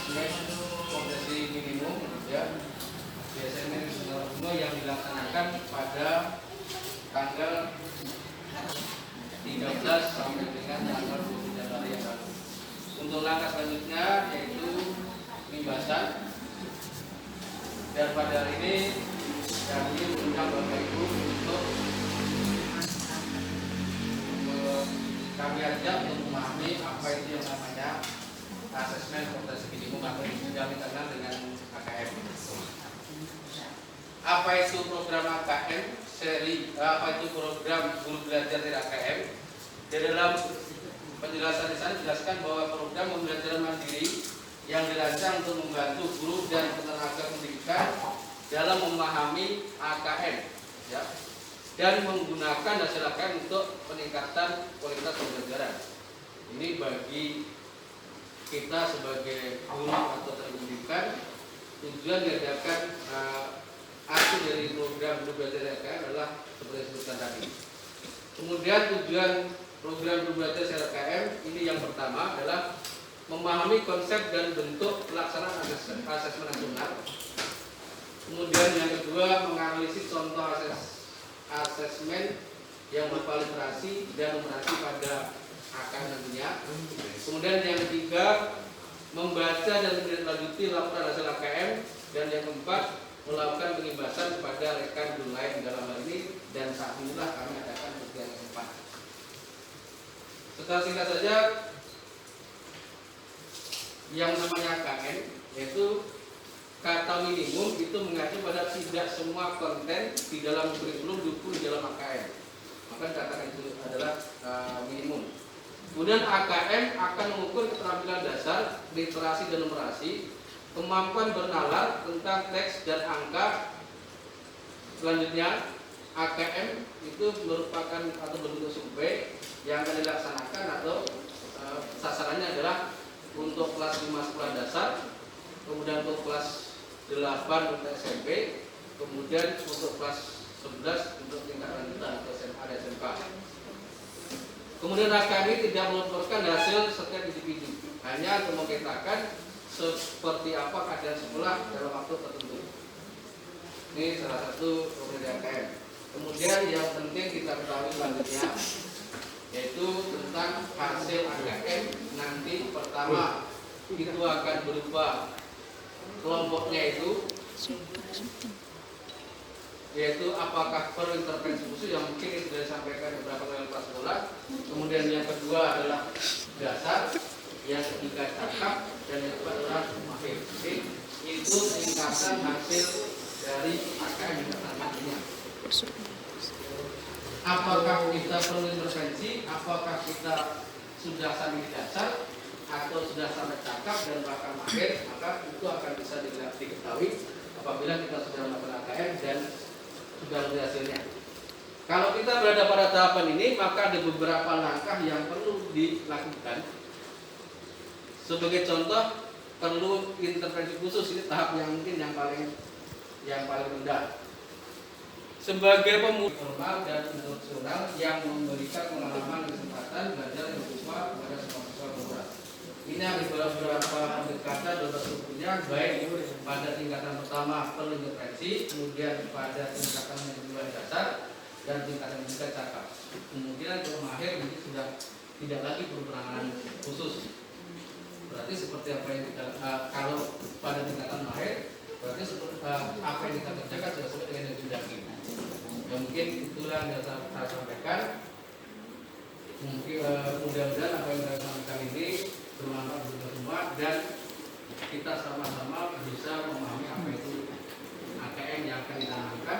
asesmen kompetensi minimum ya di asesmen semua yang dilaksanakan pada tanggal 13 sampai dengan tanggal 20 Januari yang lalu. Untuk langkah selanjutnya yaitu pembahasan, dan pada hari ini kami mengundang Bapak Ibu untuk kami ajak untuk memahami apa itu yang namanya asesmen kompetensi minimum atau yang dikenal dengan AKM. Apa itu program AKM apa itu program guru belajar dari AKM? Di dalam penjelasan di sana dijelaskan bahwa program pembelajaran mandiri yang dirancang untuk membantu guru dan tenaga pendidikan dalam memahami AKM, ya, dan menggunakan hasil AKM untuk peningkatan kualitas pembelajaran. Ini bagi kita sebagai guru atau tenaga pendidikan, tujuan diadakan arti dari program guru belajar AKM adalah seperti yang disebutkan tadi. Kemudian tujuan program guru belajar secara AKM ini yang pertama adalah memahami konsep dan bentuk pelaksanaan asesmen nasional. Kemudian yang kedua, menganalisis contoh asesmen yang berkualifikasi dan operasi pada AKM nantinya. Kemudian yang ketiga, membaca dan menindaklanjuti laporan hasil AKM, dan yang keempat, melakukan pengibasan kepada rekan guru lain dalam hal ini, dan saat inilah kami adakan kegiatan yang keempat. Secara singkat saja, yang namanya AKM yaitu kata minimum itu mengacu pada tidak semua konten di dalam kurikulum diukur di dalam AKM. Maka dikatakan itu adalah minimum. Kemudian AKM akan mengukur keterampilan dasar, literasi dan numerasi, kemampuan bernalar tentang teks dan angka. Selanjutnya, AKM itu merupakan atau bentuk survei yang akan dilaksanakan atau sasarannya adalah untuk kelas 5 sekolah dasar, kemudian untuk kelas 8 untuk SMP, kemudian untuk kelas 11 untuk tingkat lanjutan atau SMA dan SMK. Kemudian AKM ini tidak melaporkan hasil setiap individu, hanya untuk memetakan seperti apa keadaan sekolah dalam waktu tertentu. Ini salah satu program AKM. Kemudian yang penting kita ketahui selanjutnya yaitu tentang hasil AKM. Nanti pertama itu akan berupa kelompoknya yaitu apakah perlu intervensi khusus yang mungkin sudah disampaikan beberapa kali kelas sekolah. Kemudian yang kedua adalah dasar, yang ketiga cakap, dan yang keempat adalah mahir. Itu tingkatan hasil dari AKM yang pertamanya. Apakah kita perlu intervensi? Apakah kita sudah sampai dasar atau sudah sampai cakap dan bahkan mahir? Maka itu akan bisa diketahui apabila kita sudah melakukan AKM dan sudah melihat hasilnya. Kalau kita berada pada tahapan ini, maka ada beberapa langkah yang perlu dilakukan. Sebagai contoh, perlu intervensi khusus. Ini tahap yang mungkin yang paling rendah. Sebagai pemuda formal dan institusional yang memberikan pengalaman kesempatan belajar yang berupa kepada semua siswa pemula. Ini ada beberapa pendekatan dan strukturnya, baik pada tingkatan pertama perlu intervensi, kemudian pada tingkatan yang kedua dasar, dan tingkatan yang ketiga cakap. Kemudian untuk mahir ini sudah tidak lagi perlu penanganan khusus. Berarti seperti apa yang kita kalau pada tingkatan mahir, berarti seperti apa yang kita kerjakan sudah sesuai dengan yang sudah kita. Ya, mungkin itulah yang saya sampaikan. Mungkin mudah-mudahan apa yang saya sampaikan ini bermanfaat untuk kita semua dan kita sama-sama bisa memahami apa itu AKM yang akan kita lakukan.